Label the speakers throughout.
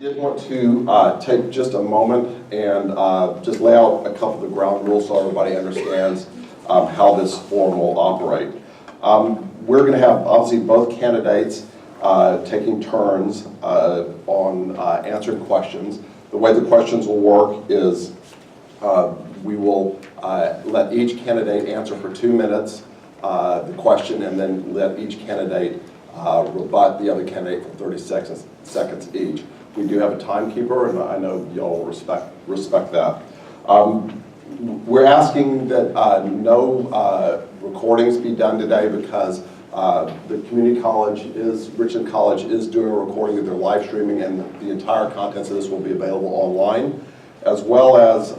Speaker 1: did want to take just a moment and just lay out a couple of the ground rules so everybody understands how this forum will operate. We're going to have obviously both candidates taking turns on answering questions. The way the questions will work is we will let each candidate answer for 2 minutes the question, and then let each candidate rebut the other candidate for 30 seconds each. We do have a timekeeper, and I know y'all respect that. We're asking that no recordings be done today because the community college Richland College is doing a recording of their live streaming, and the entire contents of this will be available online, as well as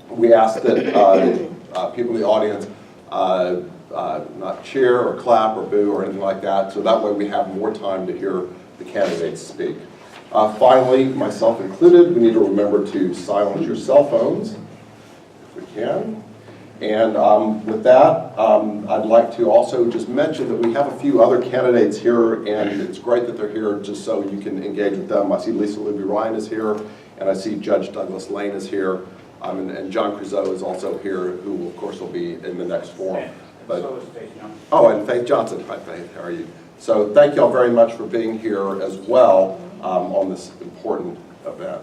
Speaker 1: we ask that people in the audience not cheer or clap or boo or anything like that, so that way we have more time to hear the candidates speak. Finally, myself included, we need to remember to silence your cell phones if we can. And with that, I'd like to also just mention that we have a few other candidates here, and it's great that they're here just so you can engage with them. I see Lisa Libby Ryan is here, and I see Judge Douglas Lane is here, and John Creusot is also here, who of course will be in the next forum. But, so is Faith Johnson. Oh, and Faith Johnson. Hi, Faith. How are you? So thank you all very much for being here as well on this important event.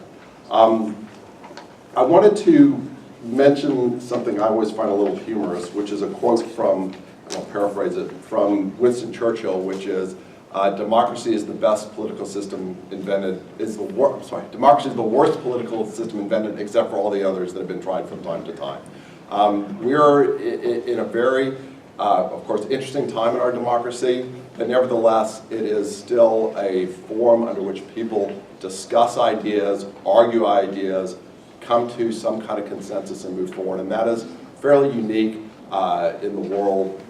Speaker 1: I wanted to mention something I always find a little humorous, which is a quote from, and I'll paraphrase it, from Winston Churchill, which is, democracy is the best political system invented, democracy is the worst political system invented except for all the others that have been tried from time to time. We are in a very, of course, interesting time in our democracy, but nevertheless, it is still a forum under which people discuss ideas, argue ideas, come to some kind of consensus and move forward, and that is fairly unique in the world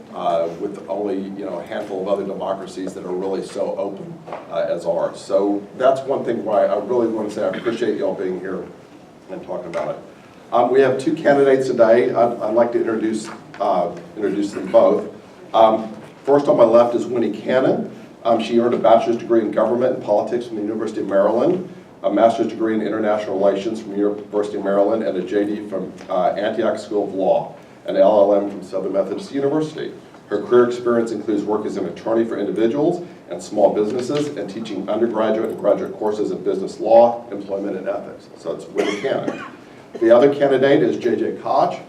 Speaker 1: with only a handful of other democracies that are really so open as ours. So that's one thing why I really want to say I appreciate y'all being here and talking about it. We have 2 candidates today. I'd like to introduce them both. First on my left is Wini Cannon. She earned a bachelor's degree in government and politics from the University of Maryland, a master's degree in international relations from the University of Maryland, and a JD from Antioch School of Law, an LLM from Southern Methodist University. Her career experience includes work as an attorney for individuals and small businesses and teaching undergraduate and graduate courses in business law, employment, and ethics. So it's Wini Cannon. The other candidate is J.J. Koch.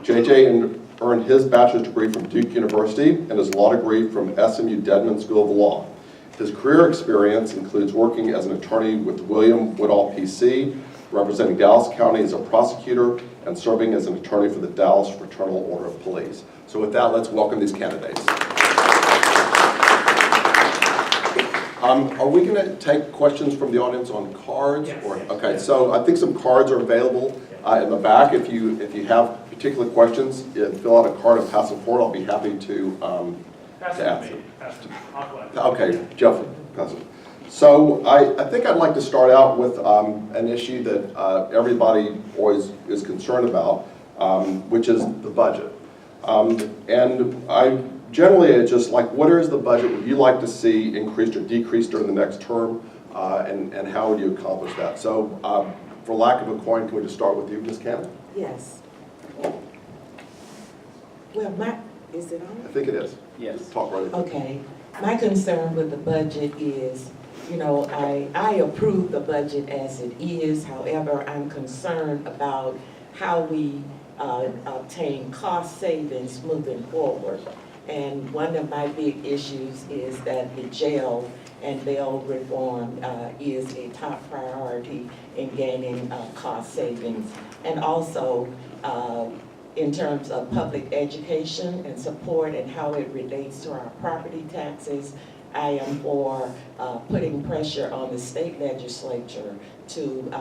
Speaker 1: J.J. earned his bachelor's degree from Duke University and his law degree from SMU Dedman School of Law. His career experience includes working as an attorney with William Woodall PC, representing Dallas County as a prosecutor, and serving as an attorney for the Dallas Fraternal Order of Police. So with that, let's welcome these candidates. Are we going to take questions from the audience on cards?
Speaker 2: Yes.
Speaker 1: Okay, so I think some cards are available in the back. If you have particular questions, fill out a card and pass them forward. I'll be happy to answer. Okay, Jeff, pass it. So I think I'd like to start out with an issue that everybody always is concerned about, which is the budget. And generally, it's just like, what is the budget would you like to see increased or decreased during the next term, and how would you accomplish that? So for lack of a coin, can we just start with you, Ms. Cannon?
Speaker 3: Yes. Well, is it on?
Speaker 1: I think it is.
Speaker 2: Yes.
Speaker 1: Just talk right.
Speaker 3: Okay. My concern with the budget is, I approve the budget as it is. However, I'm concerned about how we obtain cost savings moving forward. And one of my big issues is that the jail and bail reform is a top priority in gaining cost savings. And also, in terms of public education and support and how it relates to our property taxes, I am for putting pressure on the state legislature to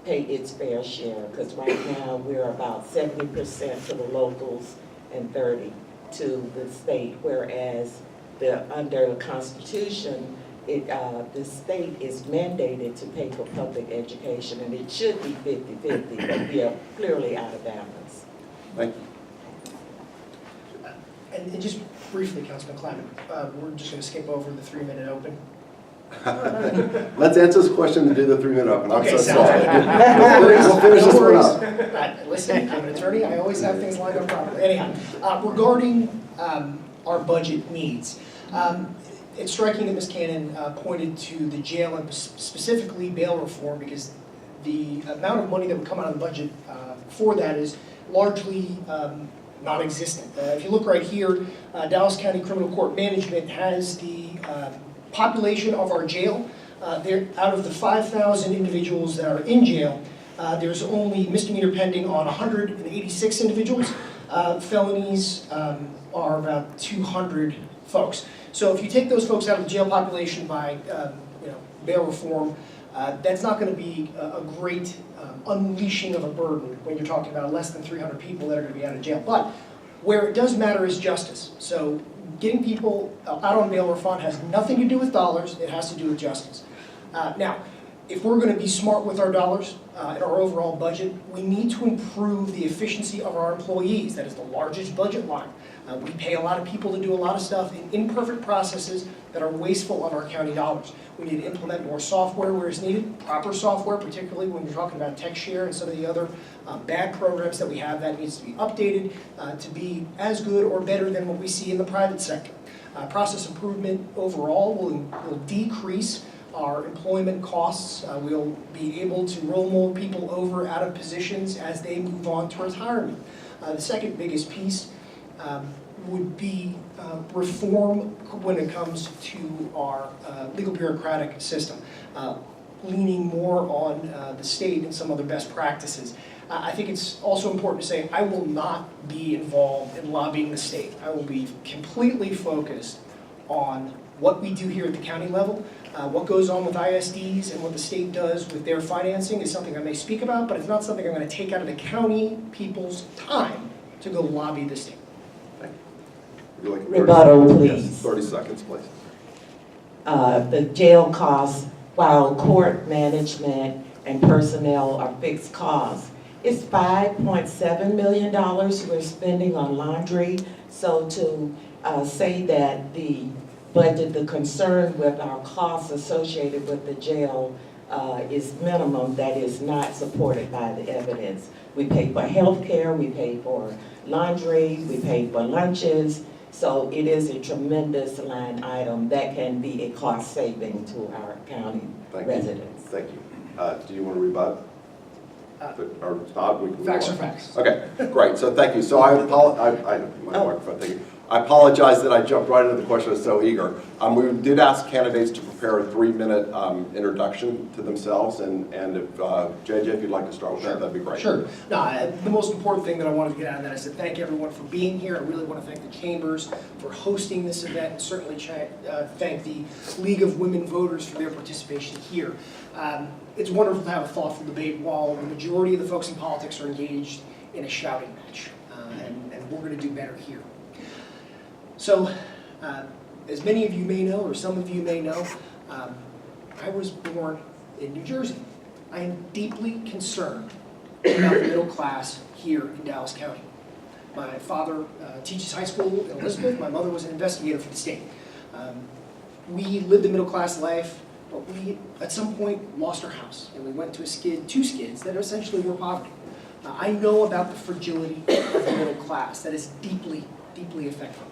Speaker 3: pay its fair share, because right now we're about 70% to the locals and 30% to the state, whereas under the Constitution, the state is mandated to pay for public education, and it should be 50-50, but we are clearly out of balance.
Speaker 1: Thank you.
Speaker 2: And just briefly, Councilman Kleinman, we're just going to skip over the 3-minute open.
Speaker 1: Let's answer this question and do the 3-minute open. I'm
Speaker 2: Okay,
Speaker 1: so
Speaker 2: sounds
Speaker 1: sorry.
Speaker 2: good.
Speaker 1: We'll finish this one up.
Speaker 2: Listen, I'm an attorney, I always have things lined up properly. Anyhow, regarding our budget needs, it's striking that Ms. Cannon pointed to the jail and specifically bail reform because the amount of money that would come out of the budget for that is largely non-existent. If you look right here, Dallas County Criminal Court Management has the population of our jail. Out of the 5,000 individuals that are in jail, there's only misdemeanor pending on 186 individuals. Felonies are about 200 folks. So if you take those folks out of the jail population by bail reform, that's not going to be a great unleashing of a burden when you're talking about less than 300 people that are going to be out of jail. But where it does matter is justice. So getting people out on bail reform has nothing to do with dollars, it has to do with justice. Now, if we're going to be smart with our dollars and our overall budget, we need to improve the efficiency of our employees. That is the largest budget line. We pay a lot of people to do a lot of stuff in imperfect processes that are wasteful of our county dollars. We need to implement more software where it's needed, proper software, particularly when you're talking about TechShare and some of the other bad programs that we have. That needs to be updated to be as good or better than what we see in the private sector. Process improvement overall will decrease our employment costs. We'll be able to roll more people over out of positions as they move on to retirement. The second biggest piece would be reform when it comes to our legal bureaucratic system, leaning more on the state and some other best practices. I think it's also important to say I will not be involved in lobbying the state. I will be completely focused on what we do here at the county level. What goes on with ISDs and what the state does with their financing is something I may speak about, but it's not something I'm going to take out of the county people's time to go lobby the state.
Speaker 3: Rebuttal, please.
Speaker 1: Yes, 30 seconds, please.
Speaker 3: The jail costs, while court management and personnel are fixed costs, it's $5.7 million we're spending on laundry. So to say that the budget, the concern with our costs associated with the jail is minimum, that is not supported by the evidence. We pay for health care, we pay for laundry, we pay for lunches. So it is a tremendous line item that can be a cost saving to our county residents.
Speaker 1: Thank you. Do you want to rebut? Or not? We can
Speaker 2: Facts are facts.
Speaker 1: Okay, great. So thank you. So I apologize. Thank you. I apologize that I jumped right into the question. I was so eager. We did ask candidates to prepare a 3-minute introduction to themselves, and if JJ, if you'd like to start with that, that'd be great.
Speaker 2: Sure. No, the most important thing that I wanted to get out of that is to thank everyone for being here. I really want to thank the chambers for hosting this event, and certainly thank the League of Women Voters for their participation here. It's wonderful to have a thoughtful debate while the majority of the folks in politics are engaged in a shouting match, and we're going to do better here. So, as many of you may know, or some of you may know, I was born in New Jersey. I am deeply concerned about the middle class here in Dallas County. My father teaches high school in Elizabeth. My mother was an investigator for the state. We lived a middle class life, but we, at some point, lost our house, and we went to two skids that essentially were poverty. I know about the fragility of the middle class that is deeply, deeply affected.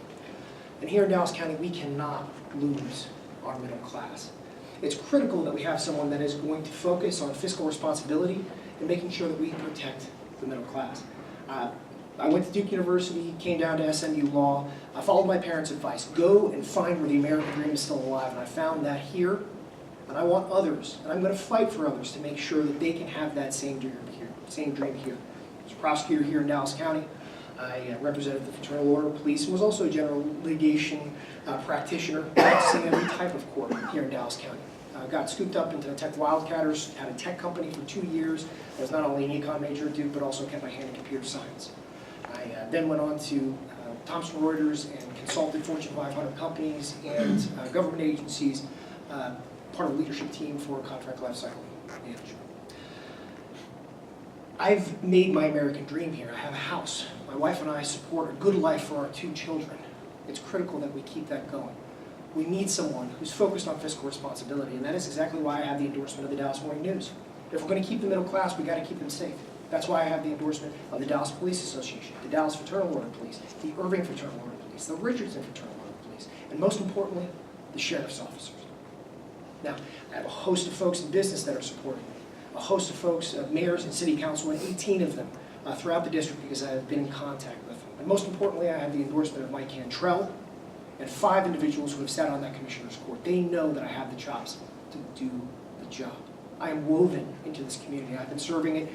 Speaker 2: And here in Dallas County, we cannot lose our middle class. It's critical that we have someone that is going to focus on fiscal responsibility and making sure that we protect the middle class. I went to Duke University, came down to SMU Law. I followed my parents' advice. Go and find where the American dream is still alive. And I found that here, and I want others, and I'm going to fight for others to make sure that they can have that same dream here. As a prosecutor here in Dallas County, I represented the Fraternal Order of Police and was also a general litigation practitioner, practicing every type of court here in Dallas County. Got scooped up into the Tech Wildcatters, had a tech company for 2 years. I was not only an econ major at Duke, but also kept my hand in computer science. I then went on to Thomson Reuters and consulted Fortune 500 companies and government agencies, part of the leadership team for contract lifecycle management. I've made my American dream here. I have a house. My wife and I support a good life for our 2 children. It's critical that we keep that going. We need someone who's focused on fiscal responsibility, and that is exactly why I have the endorsement of the Dallas Morning News. If we're going to keep the middle class, we got to keep them safe. That's why I have the endorsement of the Dallas Police Association, the Dallas Fraternal Order Police, the Irving Fraternal Order Police, the Richardson Fraternal Order Police, and most importantly, the sheriff's officers. Now, I have a host of folks in business that are supporting me, a host of folks, mayors and city councilmen, 18 of them throughout the district because I have been in contact with them. And most importantly, I have the endorsement of Mike Cantrell and 5 individuals who have sat on that commissioner's court. They know that I have the chops to do the job. I am woven into this community. I've been serving it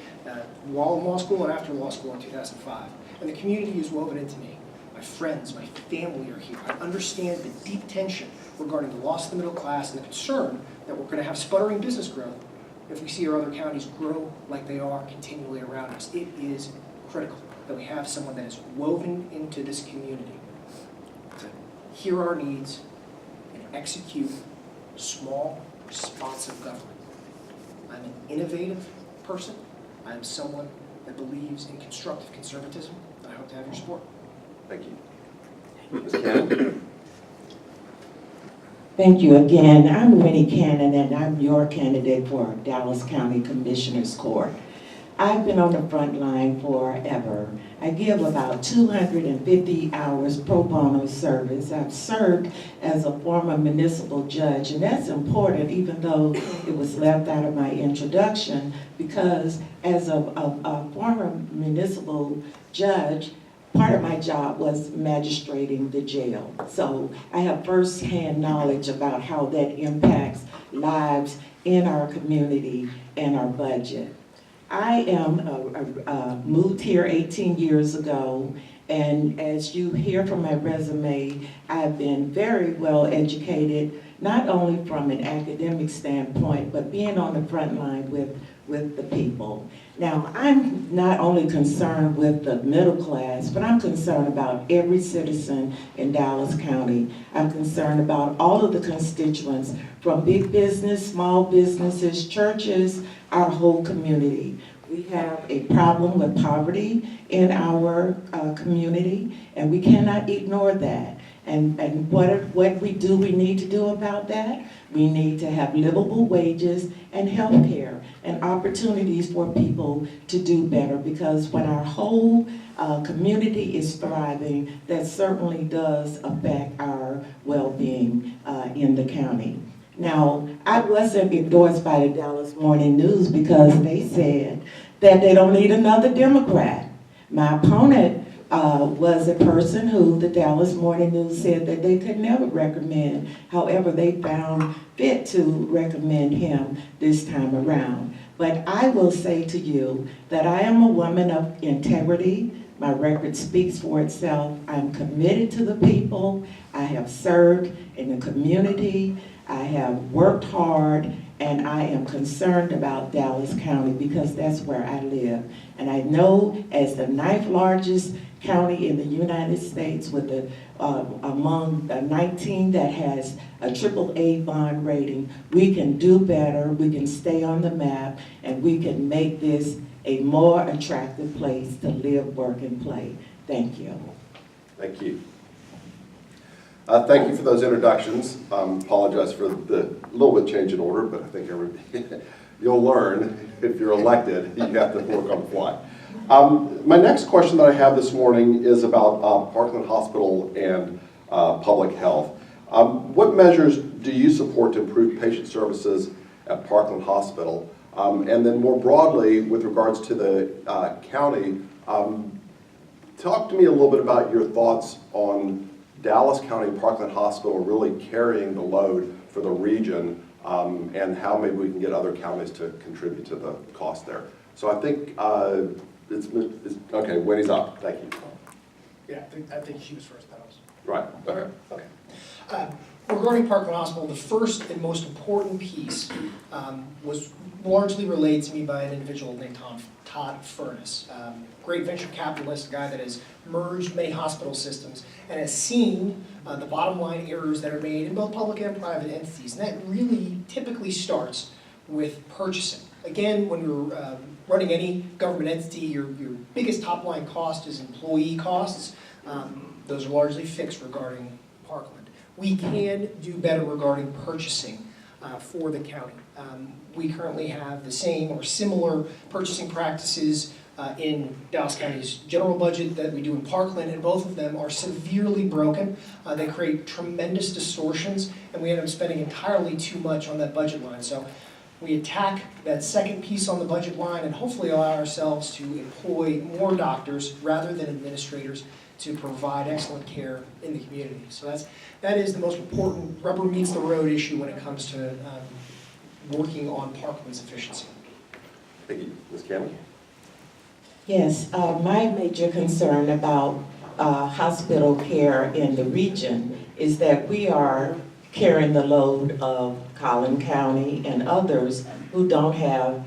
Speaker 2: while in law school and after law school in 2005. And the community is woven into me. My friends, my family are here. I understand the deep tension regarding the loss of the middle class and the concern that we're going to have sputtering business growth if we see our other counties grow like they are continually around us. It is critical that we have someone that is woven into this community to hear our needs and execute small, responsive government. I'm an innovative person. I'm someone that believes in constructive conservatism, and I hope to have your support.
Speaker 1: Thank you. Ms. Cannon?
Speaker 3: Thank you again. I'm Wini Cannon, and I'm your candidate for Dallas County Commissioner's Court. I've been on the front line forever. I give about 250 hours pro bono service. I've served as a former municipal judge, and that's important even though it was left out of my introduction, because as a former municipal judge, part of my job was magistrating the jail. So I have firsthand knowledge about how that impacts lives in our community and our budget. I am moved here 18 years ago, and as you hear from my resume, I've been very well educated, not only from an academic standpoint, but being on the front line with the people. Now, I'm not only concerned with the middle class, but I'm concerned about every citizen in Dallas County. I'm concerned about all of the constituents, from big business, small businesses, churches, our whole community. We have a problem with poverty in our community, and we cannot ignore that. And what we need to do about that? We need to have livable wages and health care and opportunities for people to do better, because when our whole community is thriving, that certainly does affect our well-being in the county. Now, I wasn't endorsed by the Dallas Morning News because they said that they don't need another Democrat. My opponent was a person who the Dallas Morning News said that they could never recommend. However, they found fit to recommend him this time around. But I will say to you that I am a woman of integrity. My record speaks for itself. I'm committed to the people. I have served in the community. I have worked hard, and I am concerned about Dallas County because that's where I live. And I know as the 9th largest county in the United States, with the among the 19 that has a AAA bond rating, we can do better, we can stay on the map, and we can make this a more attractive place to live, work, and play. Thank you.
Speaker 1: Thank you. Thank you for those introductions. Apologize for the little bit change in order, but I think you'll learn if you're elected, you have to work on the fly. My next question that I have this morning is about Parkland Hospital and public health. What measures do you support to improve patient services at Parkland Hospital? And then more broadly, with regards to the county, talk to me a little bit about your thoughts on Dallas County Parkland Hospital really carrying the load for the region, and how maybe we can get other counties to contribute to the cost there. So I think it's okay, Winnie's up, thank you.
Speaker 2: Yeah, I think she was first, that was.
Speaker 1: Right, okay.
Speaker 2: Okay. Regarding Parkland Hospital, the first and most important piece was largely relayed to me by an individual named Todd Furness, great venture capitalist, a guy that has merged many hospital systems and has seen the bottom line errors that are made in both public and private entities. And that really typically starts with purchasing. Again, when you're running any government entity, your biggest top line cost is employee costs. Those are largely fixed regarding Parkland. We can do better regarding purchasing for the county. We currently have the same or similar purchasing practices in Dallas County's general budget that we do in Parkland, and both of them are severely broken. They create tremendous distortions, and we end up spending entirely too much on that budget line. So we attack that second piece on the budget line and hopefully allow ourselves to employ more doctors rather than administrators to provide excellent care in the community. So that is the most important rubber meets the road issue when it comes to working on Parkland's efficiency.
Speaker 1: Thank you. Ms. Cannon?
Speaker 3: Yes, my major concern about hospital care in the region is that we are carrying the load of Collin County and others who don't have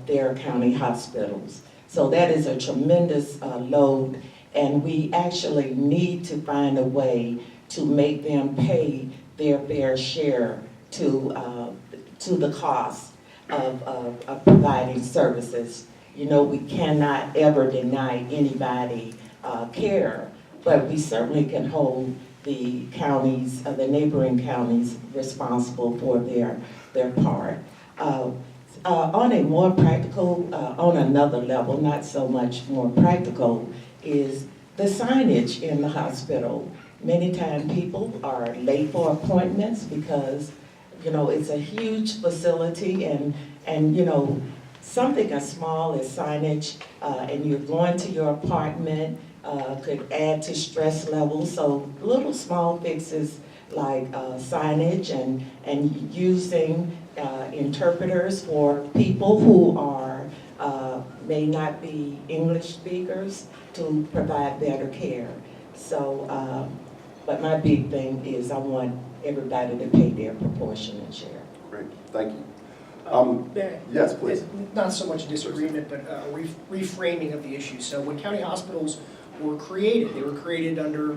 Speaker 3: their county hospitals. So that is a tremendous load, and we actually need to find a way to make them pay their fair share to the cost of providing services. You know, we cannot ever deny anybody care, but we certainly can hold the counties, the neighboring counties, responsible for their part. On a more practical, on another level, not so much more practical, is the signage in the hospital. Many times people are late for appointments because, you know, it's a huge facility, and you know, something as small as signage, and you're going to your apartment, could add to stress levels. So little small fixes like signage and using interpreters for people who are may not be English speakers to provide better care. So, but my big thing is I want everybody to pay their proportionate share.
Speaker 1: Great, thank you.
Speaker 2: Yes,
Speaker 1: please.
Speaker 2: Not so much a disagreement, but a reframing of the issue. So when county hospitals were created, they were created under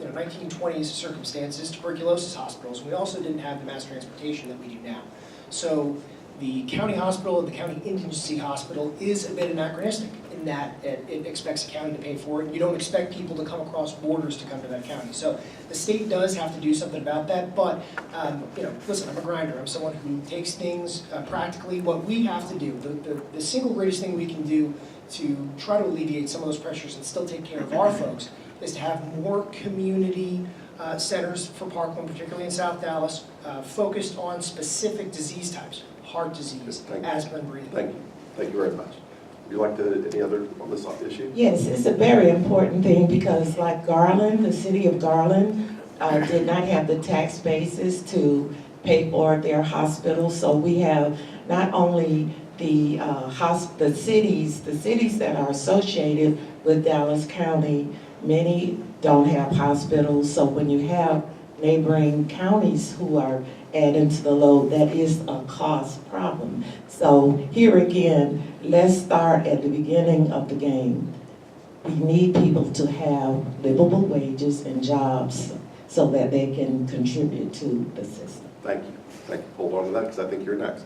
Speaker 2: 1920s circumstances, tuberculosis hospitals. We also didn't have the mass transportation that we do now. So the county hospital and the county indigency hospital is a bit anachronistic in that it expects the county to pay for it. And you don't expect people to come across borders to come to that county. So the state does have to do something about that. But listen, I'm a grinder. I'm someone who takes things practically. What we have to do, the single greatest thing we can do to try to alleviate some of those pressures and still take care of our folks is to have more community centers for Parkland, particularly in South Dallas, focused on specific disease types, heart disease, asthma, and breathing.
Speaker 1: Thank you. Thank you very much. Would you like to, any other on this issue?
Speaker 3: Yes, it's a very important thing because like Garland, the city of Garland did not have the tax basis to pay for their hospitals. So we have not only the cities that are associated with Dallas County, many don't have hospitals. So when you have neighboring counties who are adding to the load, that is a cost problem. So here again, let's start at the beginning of the game. We need people to have livable wages and jobs so that they can contribute to the system.
Speaker 1: Thank you. Thank you. Hold on to that because I think you're next.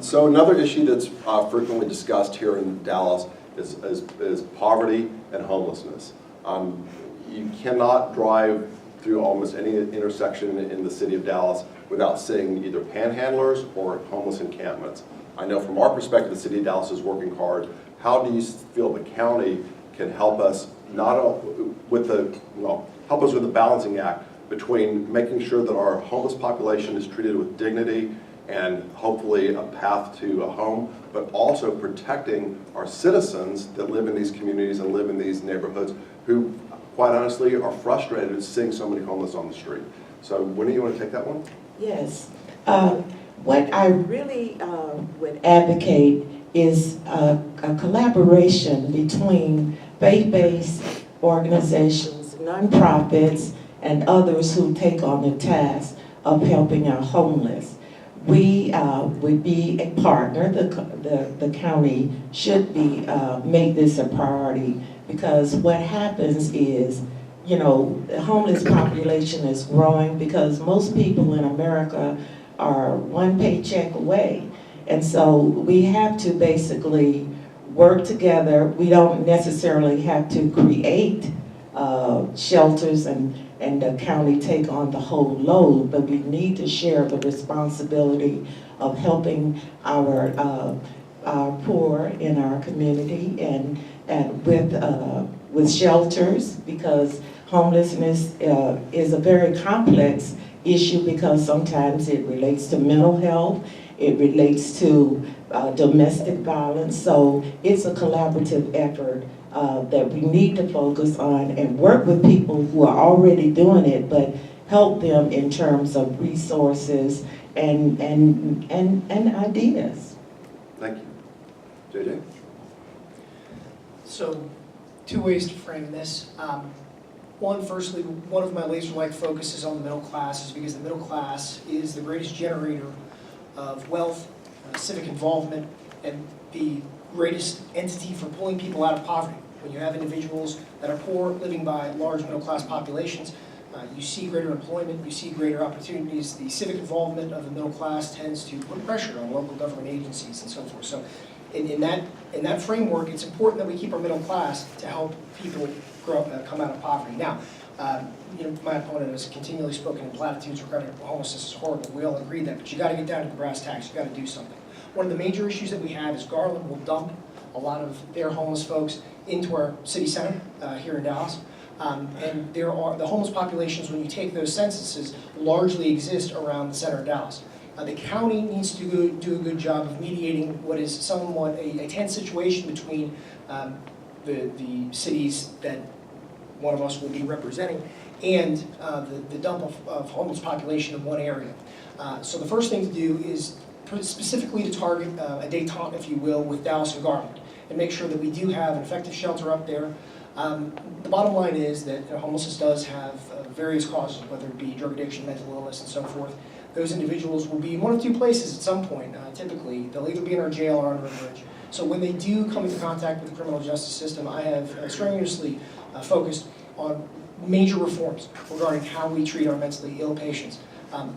Speaker 1: So another issue that's frequently discussed here in Dallas is poverty and homelessness. You cannot drive through almost any intersection in the city of Dallas without seeing either panhandlers or homeless encampments. I know from our perspective, the city of Dallas is working hard. How do you feel the county can help us help us with the balancing act between making sure that our homeless population is treated with dignity and hopefully a path to a home, but also protecting our citizens that live in these communities and live in these neighborhoods who, quite honestly, are frustrated at seeing so many homeless on the street. So, Winnie, you want to take that one?
Speaker 3: Yes. What I really would advocate is a collaboration between faith-based organizations, nonprofits, and others who take on the task of helping our homeless. We would be a partner. The county should be make this a priority because what happens is, you know, the homeless population is growing because most people in America are one paycheck away. And so we have to basically work together. We don't necessarily have to create shelters and and the county take on the whole load, but we need to share the responsibility of helping our poor in our community and with shelters, because homelessness is a very complex issue, because sometimes it relates to mental health, it relates to domestic violence. So it's a collaborative effort that we need to focus on and work with people who are already doing it, but help them in terms of resources and ideas.
Speaker 1: Thank you. JJ?
Speaker 2: So, two ways to frame this. One, firstly, one of my laser-like focuses on the middle class is because the middle class is the greatest generator of wealth, civic involvement, and the greatest entity for pulling people out of poverty. When you have individuals that are poor living by large middle-class populations, you see greater employment, you see greater opportunities. The civic involvement of the middle class tends to put pressure on local government agencies and so forth. So in that framework, it's important that we keep our middle class to help people come out of poverty. Now, my opponent has continually spoken in platitudes regarding homelessness is horrible. We all agree that, but you got to get down to the brass tacks. You got to do something. One of the major issues that we have is Garland will dump a lot of their homeless folks into our city center here in Dallas. And the homeless populations, when you take those censuses, largely exist around the center of Dallas. The county needs to do a good job of mediating what is somewhat a tense situation between the cities that one of us will be representing and the dump of homeless population in one area. So the first thing to do is specifically to target a détente, if you will, with Dallas and Garland, and make sure that we do have an effective shelter up there. The bottom line is that homelessness does have various causes, whether it be drug addiction, mental illness, and so forth. Those individuals will be in one of two places at some point, typically. They'll either be in our jail or under a bridge. So when they do come into contact with the criminal justice system, I have strenuously focused on major reforms regarding how we treat our mentally ill patients.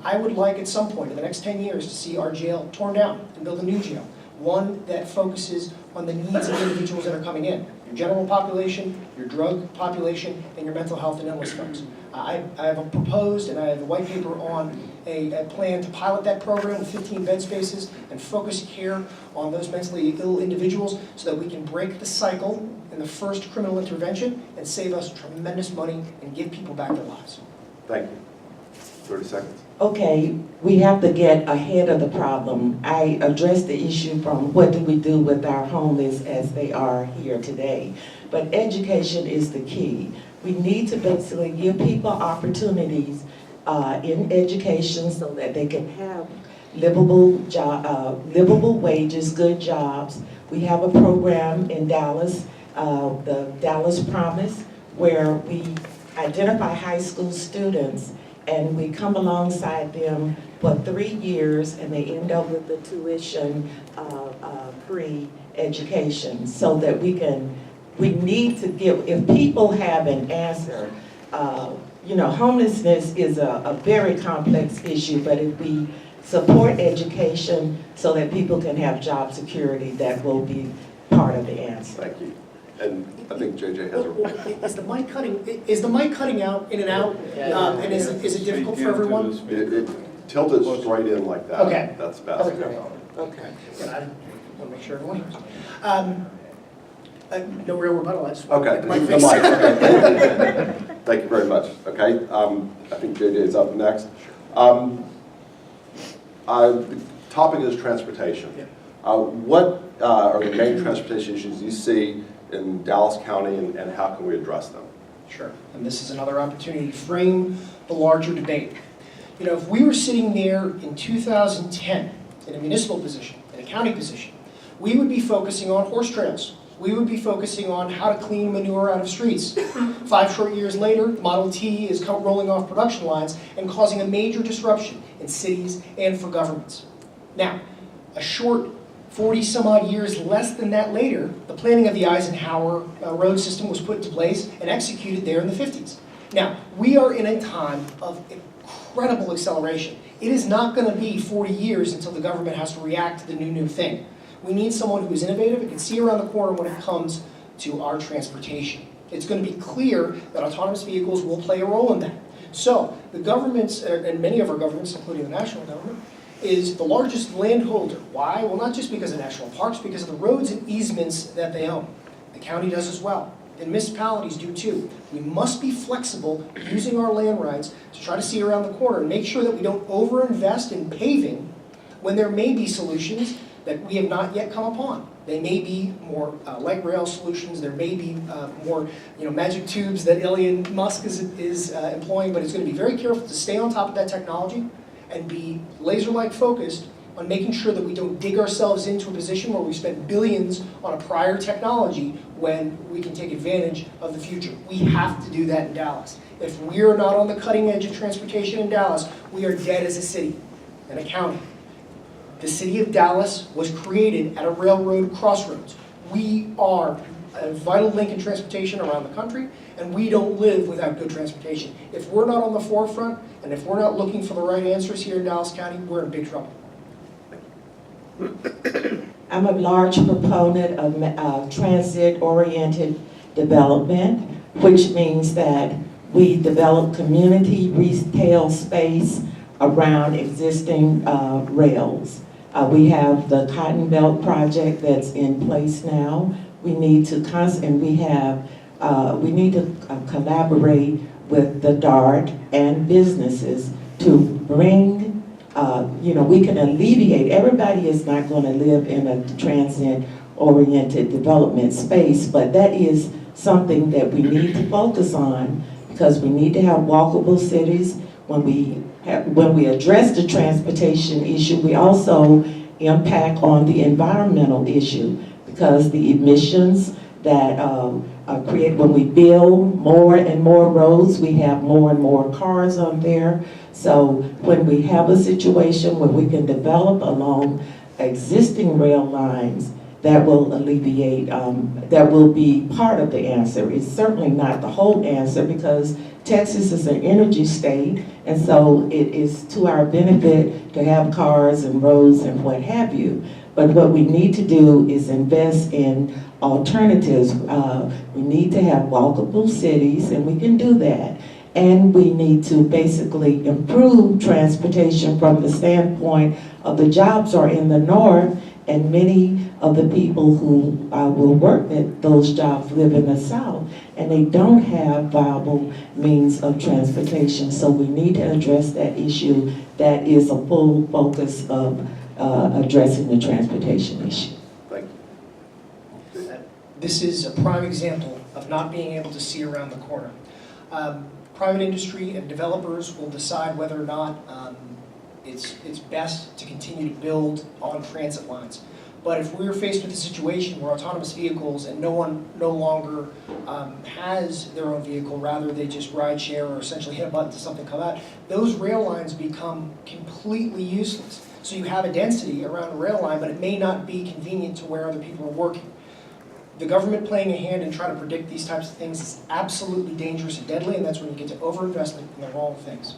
Speaker 2: I would like at some point in the next 10 years to see our jail torn down and build a new jail, one that focuses on the needs of individuals that are coming in. Your general population, your drug population, and your mental health and illness folks. I have proposed and I have a white paper on a plan to pilot that program with 15 bed spaces and focus care on those mentally ill individuals so that we can break the cycle in the first criminal intervention and save us tremendous money and give people back their lives.
Speaker 1: Thank you. 30 seconds.
Speaker 3: Okay, we have to get ahead of the problem. I addressed the issue from what do we do with our homeless as they are here today. But education is the key. We need to basically give people opportunities in education so that they can have livable wages, good jobs. We have a program in Dallas, the Dallas Promise, where we identify high school students and we come alongside them for 3 years and they end up with the tuition-free education so that we need to give, if people have an answer, homelessness is a very complex issue, but if we support education so that people can have job security, that will be part of the answer.
Speaker 1: Thank you. And I think JJ has a...
Speaker 2: Is the mic cutting out, in and out? And is it difficult for everyone?
Speaker 1: Tilt it straight in like that.
Speaker 2: Okay.
Speaker 1: That's best.
Speaker 2: Okay. And I want to make sure everyone hears. No real rebuttal, I just want
Speaker 1: Okay,
Speaker 2: to
Speaker 1: the
Speaker 2: get
Speaker 1: mic.
Speaker 2: the mic
Speaker 1: Okay. Thank you very much. Okay, I think JJ is up next. The topic is transportation.
Speaker 2: Yeah.
Speaker 1: What are the main transportation issues you see in Dallas County, and how can we address them?
Speaker 2: Sure, and this is another opportunity to frame the larger debate. If we were sitting there in 2010 in a municipal position, in a county position, we would be focusing on horse trails. We would be focusing on how to clean manure out of streets. 5 short years later, Model T is rolling off production lines and causing a major disruption in cities and for governments. Now, a short 40 some odd years less than that later, the planning of the Eisenhower road system was put into place and executed there in the 50s. Now, we are in a time of incredible acceleration. It is not going to be 40 years until the government has to react to the new thing. We need someone who is innovative and can see around the corner when it comes to our transportation. It's going to be clear that autonomous vehicles will play a role in that. So the governments, and many of our governments, including the national government, is the largest landholder. Why? Well, not just because of national parks, because of the roads and easements that they own. The county does as well, and municipalities do too. We must be flexible using our land rights to try to see around the corner and make sure that we don't overinvest in paving when there may be solutions that we have not yet come upon. They may be more light rail solutions, there may be more magic tubes that Elon Musk is employing, but it's going to be very careful to stay on top of that technology and be laser-like focused on making sure that we don't dig ourselves into a position where we spend billions on a prior technology when we can take advantage of the future. We have to do that in Dallas. If we are not on the cutting edge of transportation in Dallas, we are dead as a city and a county. The city of Dallas was created at a railroad crossroads. We are a vital link in transportation around the country, and we don't live without good transportation. If we're not on the forefront, and if we're not looking for the right answers here in Dallas County, we're in big trouble.
Speaker 3: I'm a large proponent of transit-oriented development, which means that we develop community retail space around existing rails. We have the Cotton Belt project that's in place now. We need to collaborate with the DART and businesses to bring, we can alleviate, everybody is not going to live in a transit-oriented development space, but that is something that we need to focus on because we need to have walkable cities. When we address the transportation issue, we also impact on the environmental issue because the emissions that are created when we build more and more roads, we have more and more cars on there. So when we have a situation where we can develop along existing rail lines, that will alleviate, that will be part of the answer. It's certainly not the whole answer because Texas is an energy state, and so it is to our benefit to have cars and roads and what have you. But what we need to do is invest in alternatives. We need to have walkable cities, and we can do that. And we need to basically improve transportation from the standpoint of the jobs are in the north, and many of the people who will work at those jobs live in the south, and they don't have viable means of transportation. So we need to address that issue. That is a full focus of addressing the transportation issue.
Speaker 1: Thank you.
Speaker 2: This is a prime example of not being able to see around the corner. Private industry and developers will decide whether or not it's best to continue to build on transit lines. But if we're faced with a situation where autonomous vehicles and no one no longer has their own vehicle, rather they just ride share or essentially hit a button to something come out, those rail lines become completely useless. So you have a density around a rail line, but it may not be convenient to where other people are working. The government playing a hand and trying to predict these types of things is absolutely dangerous and deadly, and that's when you get to overinvestment in the wrong things.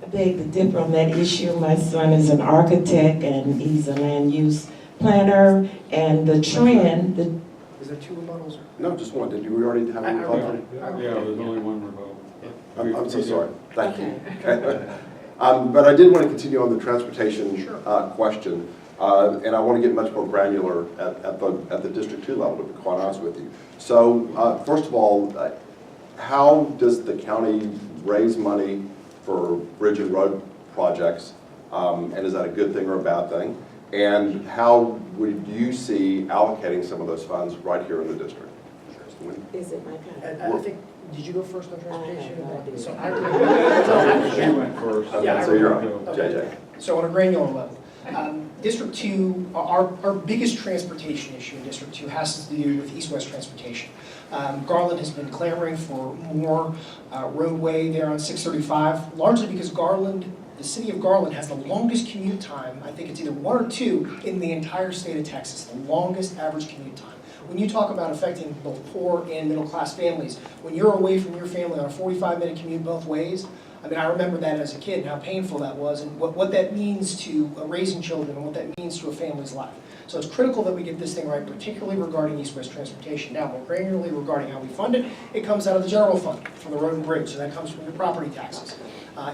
Speaker 3: I beg to differ on that issue. My son is an architect and he's a land use planner, and the trend,
Speaker 2: Is there two rebuttals?
Speaker 1: No, just one. Did you already have any thoughts?
Speaker 4: Yeah, there's only one rebuttal.
Speaker 1: I'm so sorry. Thank you. But I did want to continue on the transportation question, and I want to get much more granular at the District 2 level, to be quite honest with you. So, first of all, how does the county raise money for bridge and road projects, and is that a good thing or a bad thing? And how would you see allocating some of those funds right here in the district?
Speaker 3: is it my time?
Speaker 2: I think, did you go first on transportation?
Speaker 3: I
Speaker 2: So
Speaker 4: She went first.
Speaker 2: Yeah,
Speaker 1: So you're on,
Speaker 2: Okay.
Speaker 1: JJ.
Speaker 2: So on a granular level, District 2, our biggest transportation issue in District 2 has to do with east-west transportation. Garland has been clamoring for more roadway there on 635, largely because the city of Garland has the longest commute time, I think it's either 1 or 2, in the entire state of Texas, the longest average commute time. When you talk about affecting both poor and middle-class families, when you're away from your family on a 45-minute commute both ways, I mean, I remember that as a kid and how painful that was and what that means to raising children and what that means to a family's life. So it's critical that we get this thing right, particularly regarding east-west transportation. Now, more granularly regarding how we fund it, it comes out of the general fund from the road and bridge, so that comes from your property taxes.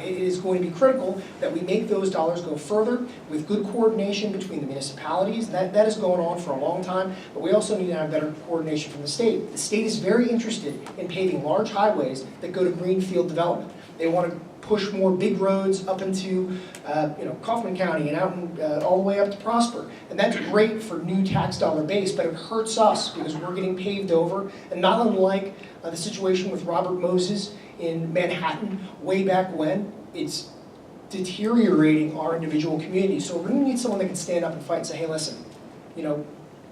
Speaker 2: It is going to be critical that we make those dollars go further with good coordination between the municipalities. That has gone on for a long time, but we also need to have better coordination from the state. The state is very interested in paving large highways that go to greenfield development. They want to push more big roads up into Kaufman County and out all the way up to Prosper. And that's great for new tax dollar base, but it hurts us because we're getting paved over. And not unlike the situation with Robert Moses in Manhattan way back when, it's deteriorating our individual communities. So we're going to need someone that can stand up and fight and say, hey, listen,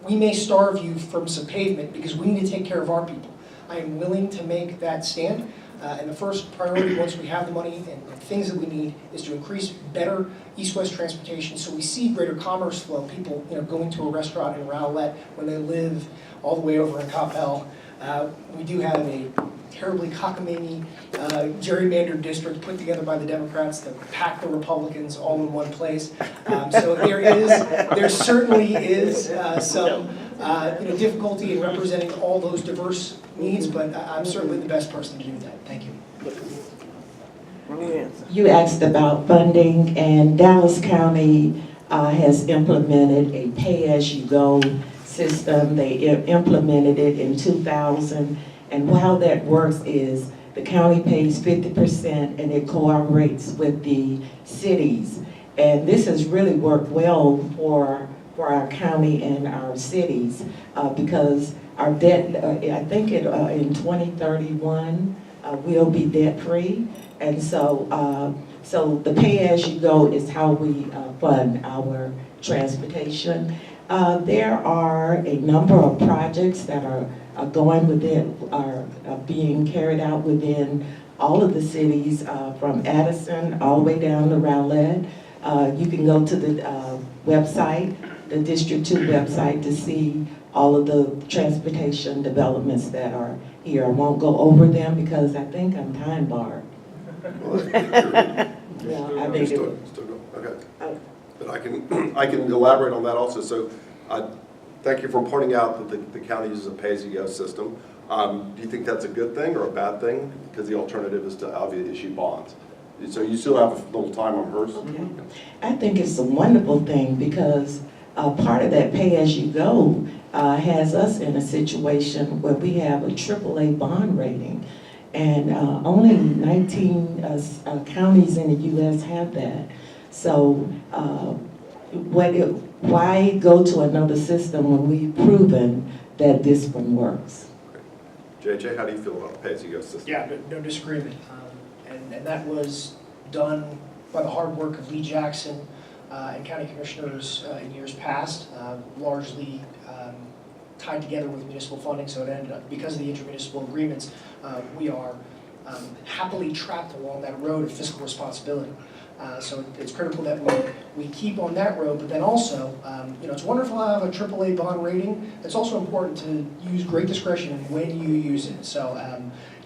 Speaker 2: we may starve you from some pavement because we need to take care of our people. I am willing to make that stand. And the first priority, once we have the money and things that we need, is to increase better east-west transportation so we see greater commerce flow. People going to a restaurant in Rowlett when they live all the way over in Coppell. We do have a terribly cockamamie gerrymandered district put together by the Democrats that pack the Republicans all in one place. So there certainly is some difficulty in representing all those diverse needs, but I'm certainly the best person to do that. Thank you.
Speaker 3: You asked about funding, and Dallas County has implemented a pay-as-you-go system. They implemented it in 2000, and how that works is the county pays 50% and it cooperates with the cities. And this has really worked well for our county and our cities because our debt, I think in 2031, we'll be debt-free. And so, the pay-as-you-go is how we fund our transportation. There are a number of projects that are being carried out within all of the cities, from Addison all the way down to Rowlett. You can go to the website, the District 2 website, to see all of the transportation developments that are here. I won't go over them because I think I'm time barred.
Speaker 1: Still go. Okay. But I can elaborate on that also. So thank you for pointing out that the county uses a pay-as-you-go system. Do you think that's a good thing or a bad thing? Because the alternative is to obviously issue bonds. So you still have a little time on hers?
Speaker 3: Okay. I think it's a wonderful thing because part of that pay-as-you-go has us in a situation where we have a AAA bond rating. And only 19 counties in the U.S. have that. So why go to another system when we've proven that this one works?
Speaker 1: JJ, how do you feel about the pay-as-you-go system?
Speaker 2: Yeah, no disagreement. And that was done by the hard work of Lee Jackson and county commissioners in years past, largely tied together with municipal funding, so it ended up, because of the intermunicipal agreements, we are happily trapped along that road of fiscal responsibility. So it's critical that we keep on that road, but then also, it's wonderful to have a AAA bond rating. It's also important to use great discretion in when you use it. So,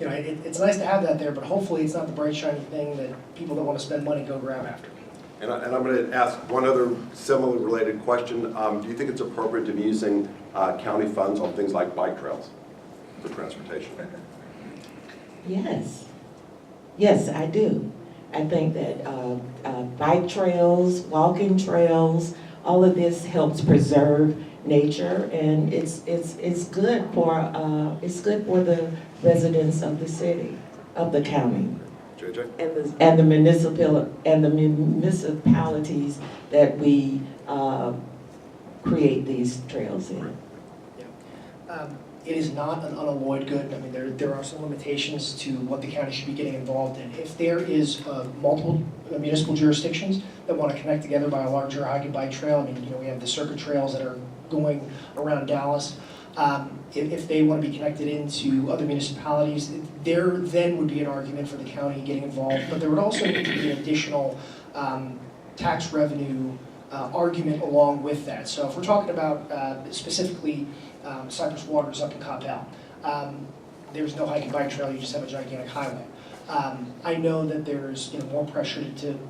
Speaker 2: it's nice to have that there, but hopefully it's not the bright, shiny thing that people that want to spend money go grab after.
Speaker 1: And I'm going to ask one other similarly related question. Do you think it's appropriate to be using county funds on things like bike trails for transportation?
Speaker 3: Yes. Yes, I do. I think that bike trails, walking trails, all of this helps preserve nature, and it's good for the residents of the city, of the county.
Speaker 1: JJ?
Speaker 3: And the municipalities that we create these trails in.
Speaker 2: Yeah. It is not an unalloyed good. I mean, there are some limitations to what the county should be getting involved in. If there is multiple municipal jurisdictions that want to connect together by a larger hike and bike trail, I mean, we have the circuit trails that are going around Dallas. If they want to be connected into other municipalities, there then would be an argument for the county getting involved, but there would also need to be an additional tax revenue argument along with that. So if we're talking about specifically Cypress Waters up in Coppell, there's no hike and bike trail, you just have a gigantic highway. I know that there's more pressure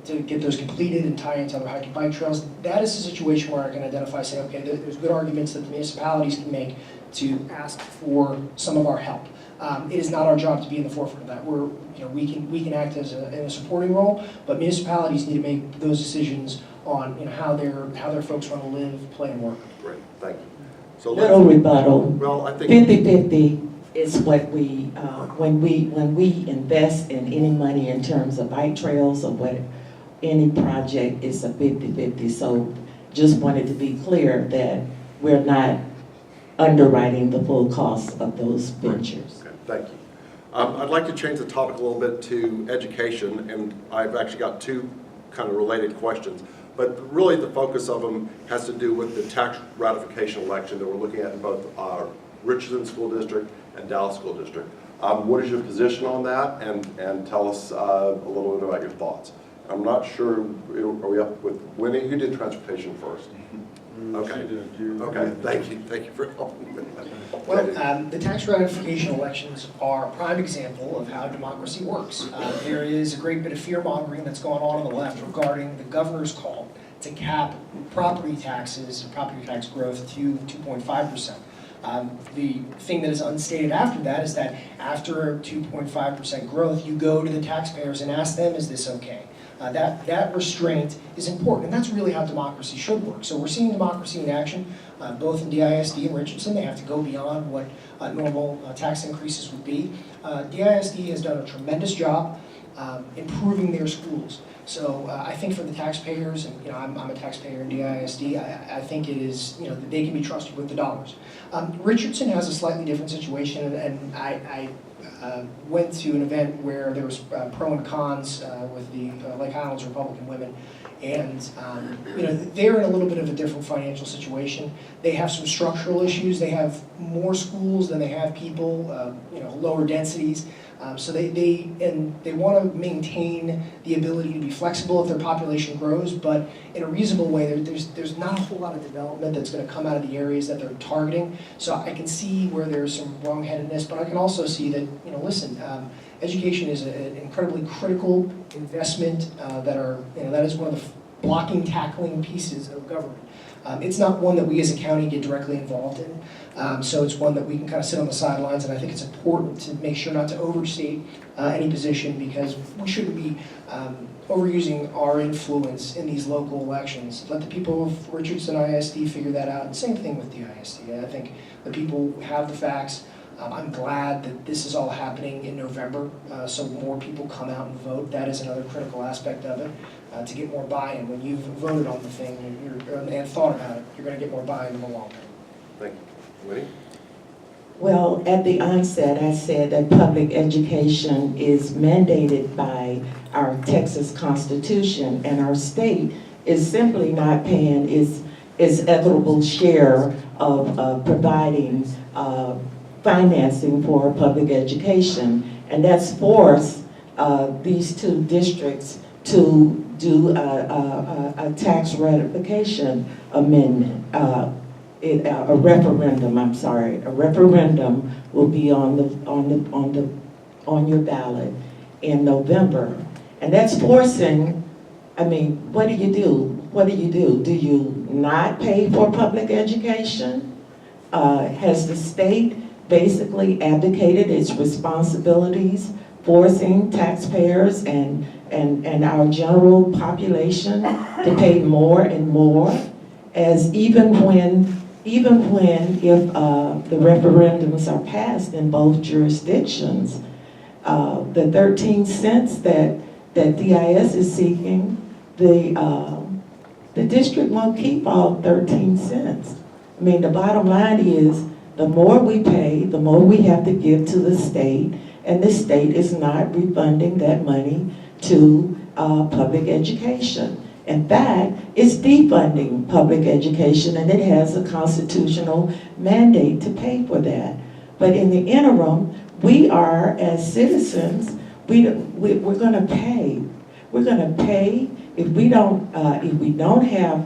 Speaker 2: to get those completed and tie into other hiking bike trails. That is a situation where I can identify, say, okay, there's good arguments that the municipalities can make to ask for some of our help. It is not our job to be in the forefront of that. We can act as in a supporting role, but municipalities need to make those decisions on how their folks want to live, play, and work.
Speaker 1: Great, thank you. So
Speaker 3: Little rebuttal.
Speaker 1: well, I think
Speaker 3: 50-50 is what we, when we invest in any money in terms of bike trails or what, any project is a 50-50. So just wanted to be clear that we're not underwriting the full cost of those ventures.
Speaker 1: Okay, thank you. I'd like to change the topic a little bit to education, and I've actually got two kind of related questions. But really the focus of them has to do with the tax ratification election that we're looking at in both our Richland School District and Dallas School District. What is your position on that? And tell us a little bit about your thoughts. I'm not sure, are we up with Wini? Who did transportation first? Okay. Okay, thank you for helping me.
Speaker 2: Well, the tax ratification elections are a prime example of how democracy works. There is a great bit of fear-mongering that's going on the left regarding the governor's call to cap property taxes, property tax growth to 2.5%. The thing that is unstated after that is that after 2.5% growth, you go to the taxpayers and ask them, is this okay? That restraint is important, and that's really how democracy should work. So we're seeing democracy in action, both in DISD and Richardson. They have to go beyond what normal tax increases would be. DISD has done a tremendous job improving their schools. So I think for the taxpayers, and I'm a taxpayer in DISD, I think it is, that they can be trusted with the dollars. Richardson has a slightly different situation, and I went to an event where there was pro and cons with the Lake Highlands Republican women, and they're in a little bit of a different financial situation. They have some structural issues. They have more schools than they have people, lower densities. So they want to maintain the ability to be flexible if their population grows, but in a reasonable way. There's not a whole lot of development that's going to come out of the areas that they're targeting. So I can see where there's some wrongheadedness, but I can also see that education is an incredibly critical investment that is one of the blocking, tackling pieces of government. It's not one that we as a county get directly involved in, so it's one that we can kind of sit on the sidelines, and I think it's important to make sure not to overstate any position, because we shouldn't be overusing our influence in these local elections. Let the people of Richardson ISD figure that out, and same thing with the ISD. I think the people have the facts. I'm glad that this is all happening in November, so more people come out and vote. That is another critical aspect of it, to get more buy-in. When you've voted on the thing and thought about it, you're going to get more buy-in in the long term.
Speaker 1: Thank you. Wini?
Speaker 3: Well, at the onset, I said that public education is mandated by our Texas Constitution, and our state is simply not paying its equitable share of providing financing for public education, and that's forced these two districts to do a tax ratification amendment. A referendum. A referendum will be on your ballot in November, and that's forcing. What do you do? What do you do? Do you not pay for public education? Has the state basically abdicated its responsibilities, forcing taxpayers and our general population to pay more and more, as even when if the referendums are passed in both jurisdictions, the 13 cents that DIS is seeking, the district won't keep all 13 cents. The bottom line is, the more we pay, the more we have to give to the state, and the state is not refunding that money to public education. In fact, it's defunding public education, and it has a constitutional mandate to pay for that. But in the interim, we are, as citizens, we're going to pay. We're going to pay if we don't have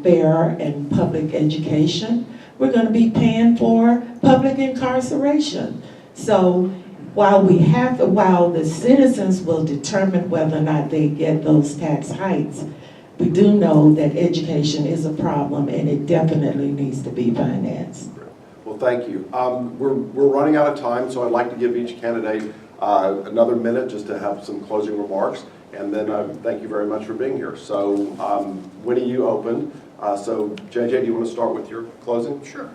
Speaker 3: fair and public education. We're going to be paying for public incarceration. So while the citizens will determine whether or not they get those tax hikes, we do know that education is a problem and it definitely needs to be financed.
Speaker 1: Well, thank you. We're running out of time, so I'd like to give each candidate another minute just to have some closing remarks, and then thank you very much for being here. So, Wini, you opened. So, JJ, do you want to start with your closing?
Speaker 2: Sure.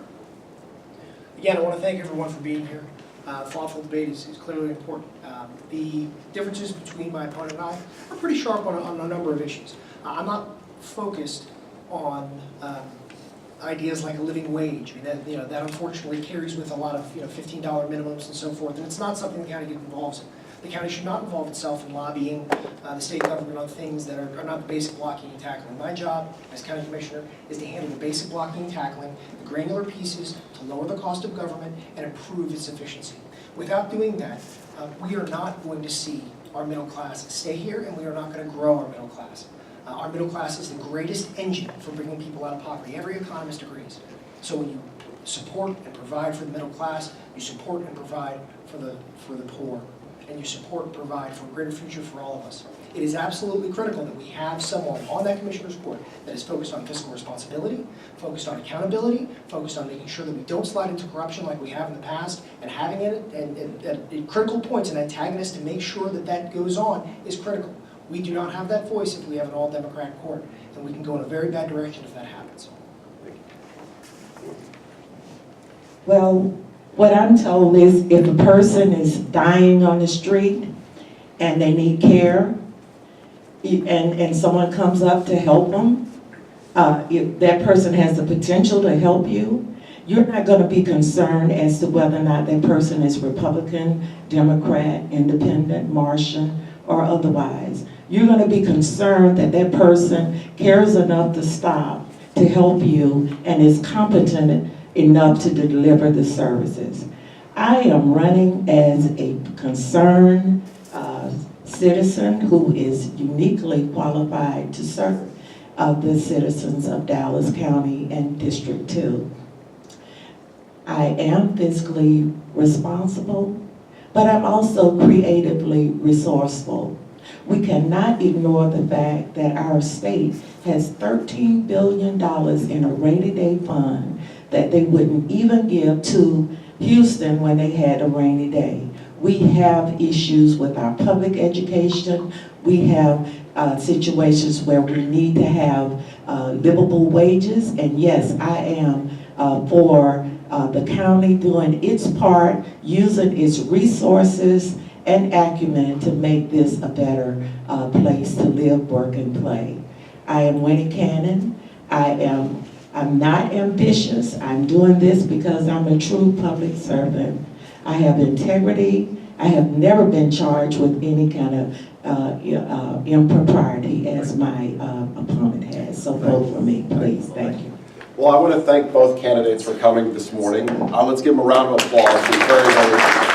Speaker 2: Again, I want to thank everyone for being here. Thoughtful debate is clearly important. The differences between my opponent and I are pretty sharp on a number of issues. I'm not focused on ideas like a living wage. I mean, that unfortunately carries with a lot of $15 minimums and so forth, and it's not something the county gets involved in. The county should not involve itself in lobbying the state government on things that are not the basic blocking and tackling. My job as county commissioner is to handle the basic blocking and tackling, the granular pieces to lower the cost of government and improve its efficiency. Without doing that, we are not going to see our middle class stay here, and we are not going to grow our middle class. Our middle class is the greatest engine for bringing people out of poverty. Every economist agrees. So when you support and provide for the middle class, you support and provide for the poor, and you support and provide for a greater future for all of us. It is absolutely critical that we have someone on that commissioner's board that is focused on fiscal responsibility, focused on accountability, focused on making sure that we don't slide into corruption like we have in the past, and having it at critical points, an antagonist to make sure that that goes on is critical. We do not have that voice if we have an all-Democrat court, and we can go in a very bad direction if that happens.
Speaker 3: Well, what I'm told is if a person is dying on the street and they need care, and someone comes up to help them, if that person has the potential to help you, you're not going to be concerned as to whether or not that person is Republican, Democrat, Independent, Martian, or otherwise. You're going to be concerned that that person cares enough to stop to help you and is competent enough to deliver the services. I am running as a concerned citizen who is uniquely qualified to serve the citizens of Dallas County and District 2. I am fiscally responsible, but I'm also creatively resourceful. We cannot ignore the fact that our state has $13 billion in a rainy day fund that they wouldn't even give to Houston when they had a rainy day. We have issues with our public education. We have situations where we need to have livable wages. And yes, I am for the county doing its part, using its resources and acumen to make this a better place to live, work, and play. I am Wini Cannon. I'm not ambitious. I'm doing this because I'm a true public servant. I have integrity. I have never been charged with any kind of impropriety as my opponent has. So vote for me, please. Thank you.
Speaker 1: Well, I want to thank both candidates for coming this morning. Let's give them a round of applause. It's very, very